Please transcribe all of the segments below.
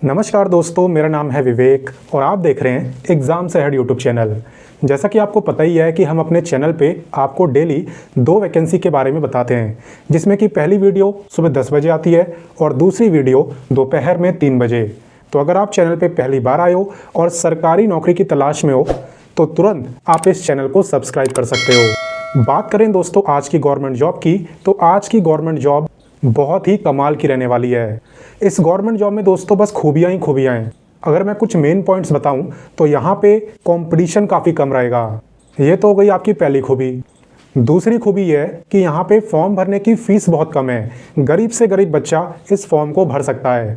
नमस्कार दोस्तों, मेरा नाम है विवेक और आप देख रहे हैं एग्ज़ाम से हेड यूट्यूब चैनल। जैसा कि आपको पता ही है कि हम अपने चैनल पे आपको डेली 2 वैकेंसी के बारे में बताते हैं, जिसमें कि पहली वीडियो सुबह 10 बजे आती है और दूसरी वीडियो दोपहर में 3 बजे। तो अगर आप चैनल पर पहली बार आए हो और सरकारी नौकरी की तलाश में हो तो तुरंत आप इस चैनल को सब्सक्राइब कर सकते हो। बात करें दोस्तों आज की गवर्नमेंट जॉब की, तो आज की गवर्नमेंट जॉब बहुत ही कमाल की रहने वाली है। इस गवर्नमेंट जॉब में दोस्तों बस खूबियाँ ही खूबियाँ हैं। अगर मैं कुछ मेन पॉइंट्स बताऊं तो यहाँ पे कंपटीशन काफ़ी कम रहेगा। ये तो हो गई आपकी पहली खूबी। दूसरी खूबी ये है कि यहाँ पे फॉर्म भरने की फ़ीस बहुत कम है, गरीब से गरीब बच्चा इस फॉर्म को भर सकता है।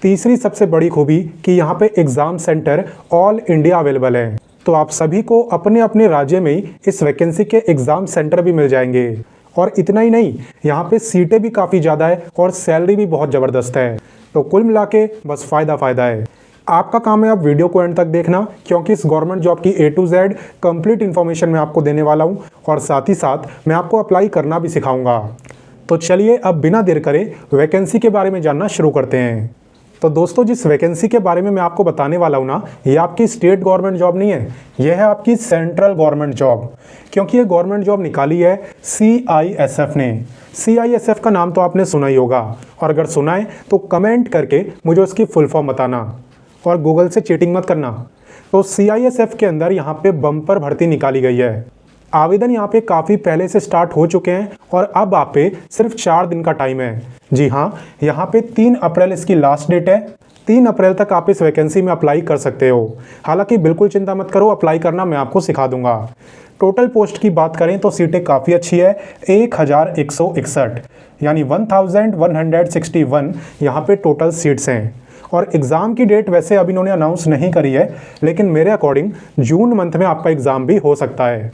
तीसरी सबसे बड़ी खूबी कि यहाँ पे exam centre all India available है, तो आप सभी को अपने अपने राज्य में ही इस वैकेंसी के एग्ज़ाम सेंटर भी मिल जाएंगे। और इतना ही नहीं, यहाँ पे सीटें भी काफ़ी ज़्यादा है और सैलरी भी बहुत ज़बरदस्त है। तो कुल मिला के बस फ़ायदा है। आपका काम है आप वीडियो को एंड तक देखना, क्योंकि इस गवर्नमेंट जॉब की A to Z complete information मैं आपको देने वाला हूँ और साथ ही साथ मैं आपको अप्लाई करना भी सिखाऊंगा। तो चलिए अब बिना देर करे वैकेंसी के बारे में जानना शुरू करते हैं। तो दोस्तों जिस वैकेंसी के बारे में मैं आपको बताने वाला हूँ ना, ये आपकी स्टेट गवर्नमेंट जॉब नहीं है, ये है आपकी सेंट्रल गवर्नमेंट जॉब। क्योंकि ये गवर्नमेंट जॉब निकाली है CISF ने। CISF का नाम तो आपने सुना ही होगा, और अगर सुना है तो कमेंट करके मुझे उसकी फुल फॉर्म बताना और गूगल से चीटिंग मत करना। तो CISF के अंदर यहाँ पे बम्पर भर्ती निकाली गई है। आवेदन यहाँ पे काफ़ी पहले से स्टार्ट हो चुके हैं और अब आप पे सिर्फ 4 दिन का टाइम है। जी हाँ, यहाँ पे 3 अप्रैल इसकी लास्ट डेट है। 3 अप्रैल तक आप इस वैकेंसी में अप्लाई कर सकते हो। हालांकि बिल्कुल चिंता मत करो, अप्लाई करना मैं आपको सिखा दूंगा। टोटल पोस्ट की बात करें तो सीटें काफ़ी अच्छी है, 1161 यानी 1161 यहाँ पे टोटल सीट्स हैं। और एग्ज़ाम की डेट वैसे अभी इन्होंने अनाउंस नहीं करी है, लेकिन मेरे अकॉर्डिंग जून मंथ में आपका एग्ज़ाम भी हो सकता है।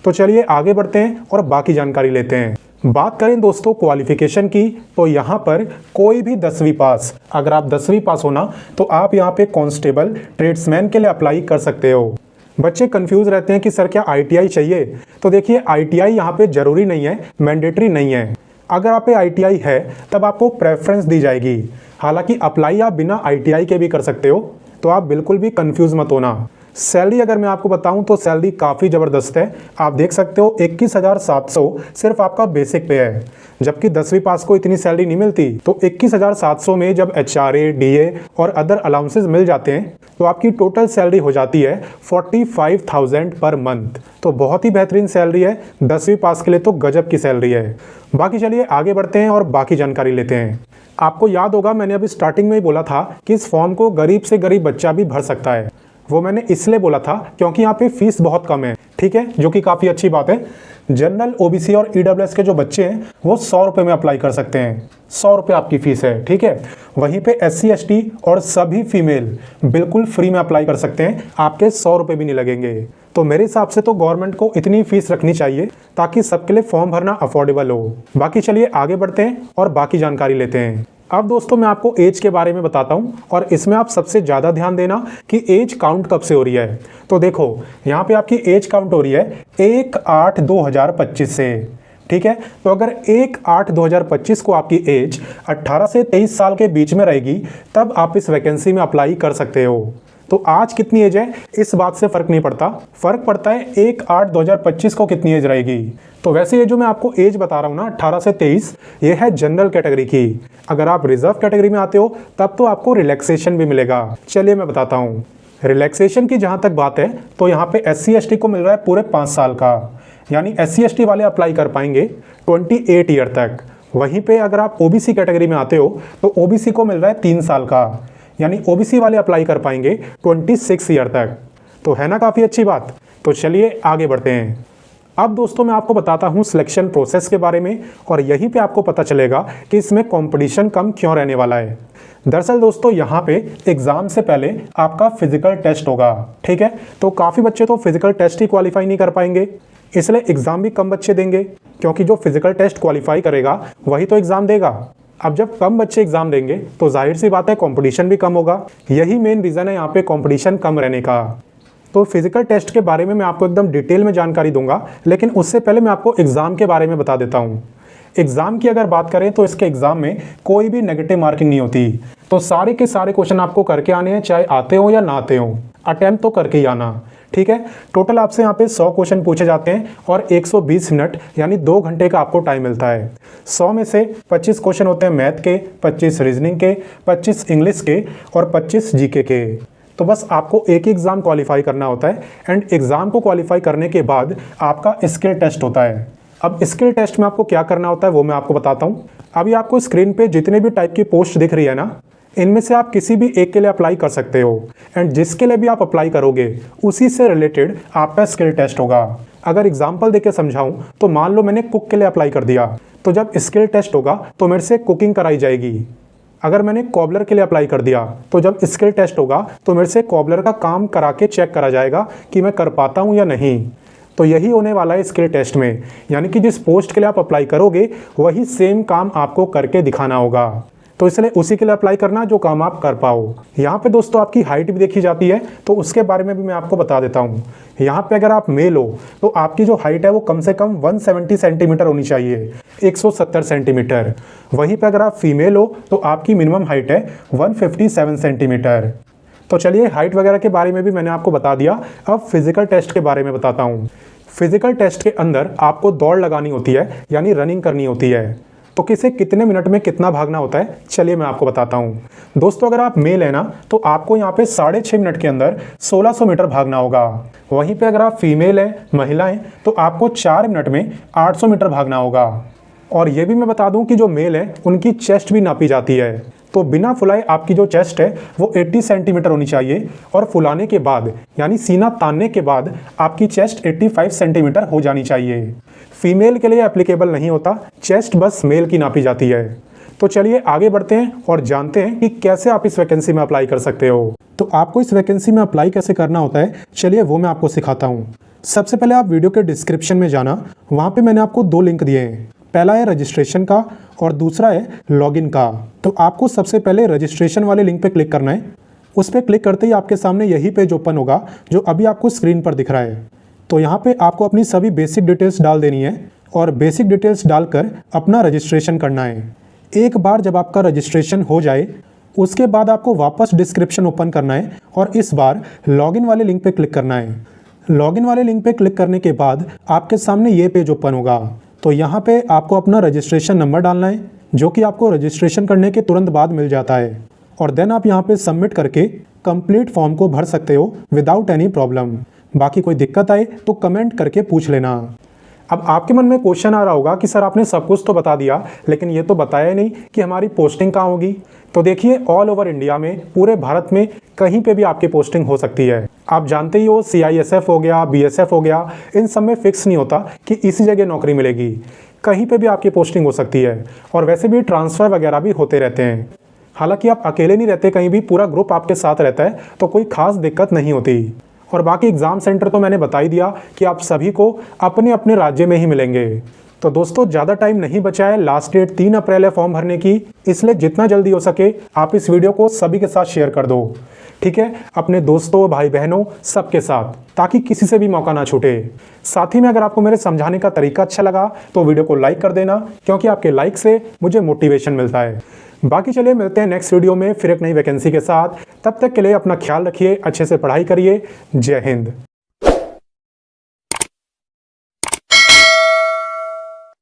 तो चलिए आगे बढ़ते हैं और बाकी जानकारी लेते हैं। बात करें दोस्तों क्वालिफिकेशन की, तो यहाँ पर कोई भी 10वीं पास, अगर आप 10वीं पास हो ना तो आप यहाँ पे कांस्टेबल ट्रेड्समैन के लिए अप्लाई कर सकते हो। बच्चे कंफ्यूज रहते हैं कि सर क्या ITI चाहिए? तो देखिए ITI यहाँ पे ज़रूरी नहीं है, मैंडेटरी नहीं है। अगर आप पे ITI है तब आपको प्रेफरेंस दी जाएगी। हालांकि अप्लाई आप बिना ITI के भी कर सकते हो, तो आप बिल्कुल भी कंफ्यूज मत होना। सैलरी अगर मैं आपको बताऊं तो सैलरी काफ़ी ज़बरदस्त है। आप देख सकते हो 21,700 सिर्फ आपका बेसिक पे है, जबकि 10वीं पास को इतनी सैलरी नहीं मिलती। तो 21,700 में जब HRA DA और अदर अलाउंसेस मिल जाते हैं तो आपकी टोटल सैलरी हो जाती है 45,000 पर मंथ। तो बहुत ही बेहतरीन सैलरी है, 10वीं पास के लिए तो गजब की सैलरी है। बाकी चलिए आगे बढ़ते हैं और बाकी जानकारी लेते हैं। आपको याद होगा मैंने अभी स्टार्टिंग में ही बोला था कि इस फॉर्म को गरीब से गरीब बच्चा भी भर सकता है। वो मैंने इसलिए बोला था क्योंकि यहाँ पे फीस बहुत कम है, ठीक है, जो कि काफ़ी अच्छी बात है। जनरल OBC और EWS के जो बच्चे हैं वो 100 रुपये में अप्लाई कर सकते हैं। 100 रुपये आपकी फ़ीस है, ठीक है। वहीं पे SC ST और सभी फीमेल बिल्कुल फ्री में अप्लाई कर सकते हैं, आपके 100 रुपये भी नहीं लगेंगे। तो मेरे हिसाब से तो गवर्नमेंट को इतनी फीस रखनी चाहिए ताकि सबके लिए फॉर्म भरना अफोर्डेबल हो। बाकी चलिए आगे बढ़ते हैं और बाकी जानकारी लेते हैं। अब दोस्तों मैं आपको एज के बारे में बताता हूं, और इसमें आप सबसे ज़्यादा ध्यान देना कि एज काउंट कब से हो रही है। तो देखो यहाँ पे आपकी एज काउंट हो रही है 1/8/2025 से, ठीक है। तो अगर 1/8/2025 को आपकी एज 18 से 23 साल के बीच में रहेगी तब आप इस वैकेंसी में अप्लाई कर सकते हो। तो आज कितनी एज है इस बात से फ़र्क नहीं पड़ता, फ़र्क पड़ता है 1/8/2025 को कितनी एज रहेगी। तो वैसे ये जो मैं आपको एज बता रहा हूँ ना 18 से 23, ये है जनरल कैटेगरी की। अगर आप रिजर्व कैटेगरी में आते हो तब तो आपको रिलैक्सेशन भी मिलेगा। चलिए मैं बताता हूँ। रिलैक्सेशन की जहाँ तक बात है तो यहाँ पे SC ST को मिल रहा है पूरे 5 साल का, यानी SC ST वाले अप्लाई कर पाएंगे 28 ईयर तक। वहीं पे अगर आप OBC कैटेगरी में आते हो तो OBC को मिल रहा है 3 साल का, यानी OBC वाले अप्लाई कर पाएंगे 26 ईयर तक। तो है ना काफ़ी अच्छी बात। तो चलिए आगे बढ़ते हैं। अब दोस्तों मैं आपको बताता हूँ सिलेक्शन प्रोसेस के बारे में, और यहीं पे आपको पता चलेगा कि इसमें कंपटीशन कम क्यों रहने वाला है। दरअसल दोस्तों यहाँ पे एग्ज़ाम से पहले आपका फिजिकल टेस्ट होगा, ठीक है। तो काफ़ी बच्चे तो फिजिकल टेस्ट ही क्वालिफाई नहीं कर पाएंगे, इसलिए एग्ज़ाम भी कम बच्चे देंगे, क्योंकि जो फिजिकल टेस्ट क्वालिफाई करेगा वही तो एग्ज़ाम देगा। अब जब कम बच्चे एग्ज़ाम देंगे तो जाहिर सी बात है कंपटीशन भी कम होगा। यही मेन रीज़न है यहाँ पे कंपटीशन कम रहने का। तो फिजिकल टेस्ट के बारे में मैं आपको एकदम डिटेल में जानकारी दूंगा, लेकिन उससे पहले मैं आपको एग्ज़ाम के बारे में बता देता हूँ। एग्ज़ाम की अगर बात करें तो इसके एग्ज़ाम में कोई भी नेगेटिव मार्किंग नहीं होती। तो सारे के सारे क्वेश्चन आपको करके आने हैं, चाहे आते हो या ना आते हो, अटेम्प्ट तो करके ही आना। ठीक है, टोटल आपसे यहाँ पे 100 क्वेश्चन पूछे जाते हैं और 120 मिनट यानी 2 घंटे का आपको टाइम मिलता है। 100 में से 25 क्वेश्चन होते हैं मैथ के, 25 रीजनिंग के, 25 इंग्लिश के और 25 जीके के। तो बस आपको एक ही एग्ज़ाम क्वालिफाई करना होता है एंड एग्ज़ाम को क्वालिफाई करने के बाद आपका स्किल टेस्ट होता है। अब स्किल टेस्ट में आपको क्या करना होता है वो मैं आपको बताता हूँ। अभी आपको स्क्रीन पे जितने भी टाइप की पोस्ट दिख रही है ना, इनमें से आप किसी भी एक के लिए अप्लाई कर सकते हो एंड जिसके लिए भी आप अप्लाई करोगे उसी से रिलेटेड आपका स्किल टेस्ट होगा। अगर एग्जांपल देके समझाऊं तो मान लो मैंने कुक के लिए अप्लाई कर दिया, तो जब स्किल टेस्ट होगा तो मेरे से कुकिंग कराई जाएगी। अगर मैंने कॉबलर के लिए अप्लाई कर दिया तो जब स्किल टेस्ट होगा तो मेरे से कॉबलर का काम करा के चेक करा जाएगा कि मैं कर पाता हूँ या नहीं। तो यही होने वाला है स्किल टेस्ट में, यानी कि जिस पोस्ट के लिए आप अप्लाई करोगे वही सेम काम आपको करके दिखाना होगा। तो इसलिए उसी के लिए अप्लाई करना जो काम आप कर पाओ। यहाँ पे दोस्तों आपकी हाइट भी देखी जाती है, तो उसके बारे में भी मैं आपको बता देता हूँ। यहाँ पे अगर आप मेल हो तो आपकी जो हाइट है वो कम से कम 170 सेंटीमीटर होनी चाहिए, 170 सेंटीमीटर। वहीं पे अगर आप फीमेल हो तो आपकी मिनिमम हाइट है 157 सेंटीमीटर। तो चलिए हाइट वगैरह के बारे में भी मैंने आपको बता दिया। अब फिजिकल टेस्ट के बारे में बताता हूँ। फिजिकल टेस्ट के अंदर आपको दौड़ लगानी होती है, यानी रनिंग करनी होती है। तो किसे कितने मिनट में कितना भागना होता है चलिए मैं आपको बताता हूँ। दोस्तों अगर आप मेल है ना तो आपको यहाँ पे 6.5 मिनट के अंदर 1600 मीटर भागना होगा। वहीं पे अगर आप फीमेल है, महिलाएं, तो आपको 4 मिनट में 800 मीटर भागना होगा। और ये भी मैं बता दूं कि जो मेल है उनकी चेस्ट भी नापी जाती है। तो बिना फुलाए आपकी जो चेस्ट है वो 80 सेंटीमीटर होनी चाहिए और फुलाने के बाद यानी सीना तानने के बाद आपकी चेस्ट 85 सेंटीमीटर हो जानी चाहिए। फीमेल के लिए एप्लीकेबल नहीं होता, चेस्ट बस मेल की नापी जाती है। तो चलिए आगे बढ़ते हैं और जानते हैं कि कैसे आप इस वैकेंसी में अप्लाई कर सकते हो। तो आपको इस वैकेंसी में अप्लाई कैसे करना होता है चलिए वो मैं आपको सिखाता हूँ। सबसे पहले आप वीडियो के डिस्क्रिप्शन में जाना, वहाँ पे मैंने आपको 2 लिंक दिए हैं। पहला है रजिस्ट्रेशन का और दूसरा है लॉगिन का। तो आपको सबसे पहले रजिस्ट्रेशन वाले लिंक पे क्लिक करना है। उस पर क्लिक करते ही आपके सामने यही पेज ओपन होगा जो अभी आपको स्क्रीन पर दिख रहा है। तो यहाँ पे आपको अपनी सभी बेसिक डिटेल्स डाल देनी है और बेसिक डिटेल्स डालकर अपना रजिस्ट्रेशन करना है। एक बार जब आपका रजिस्ट्रेशन हो जाए उसके बाद आपको वापस डिस्क्रिप्शन ओपन करना है और इस बार लॉगिन वाले लिंक पे क्लिक करना है। लॉगिन वाले लिंक पे क्लिक करने के बाद आपके सामने ये पेज ओपन होगा। तो यहाँ पे आपको अपना रजिस्ट्रेशन नंबर डालना है जो कि आपको रजिस्ट्रेशन करने के तुरंत बाद मिल जाता है और देन आप यहाँ पे सबमिट करके कंप्लीट फॉर्म को भर सकते हो विदाउट एनी प्रॉब्लम। बाकी कोई दिक्कत आए तो कमेंट करके पूछ लेना। अब आपके मन में क्वेश्चन आ रहा होगा कि सर आपने सब कुछ तो बता दिया लेकिन ये तो बताया ही नहीं कि हमारी पोस्टिंग कहाँ होगी। तो देखिए ऑल ओवर इंडिया में, पूरे भारत में कहीं पे भी आपकी पोस्टिंग हो सकती है। आप जानते ही हो CISF हो गया, BSF हो गया, इन सब में फिक्स नहीं होता कि इसी जगह नौकरी मिलेगी, कहीं पे भी आपकी पोस्टिंग हो सकती है। और वैसे भी ट्रांसफ़र वगैरह भी होते रहते हैं। हालांकि आप अकेले नहीं रहते, कहीं भी पूरा ग्रुप आपके साथ रहता है तो कोई खास दिक्कत नहीं होती। और बाकी एग्ज़ाम सेंटर तो मैंने बता ही दिया कि आप सभी को अपने अपने राज्य में ही मिलेंगे। तो दोस्तों ज़्यादा टाइम नहीं बचा है, लास्ट डेट 3 अप्रैल है फॉर्म भरने की, इसलिए जितना जल्दी हो सके आप इस वीडियो को सभी के साथ शेयर कर दो। ठीक है, अपने दोस्तों, भाई बहनों सबके साथ, ताकि किसी से भी मौका ना छूटे। साथ ही में अगर आपको मेरे समझाने का तरीका अच्छा लगा तो वीडियो को लाइक कर देना, क्योंकि आपके लाइक से मुझे मोटिवेशन मिलता है। बाकी चलिए मिलते हैं नेक्स्ट वीडियो में फिर एक नई वैकेंसी के साथ। तब तक के लिए अपना ख्याल रखिए, अच्छे से पढ़ाई करिए। जय हिंद।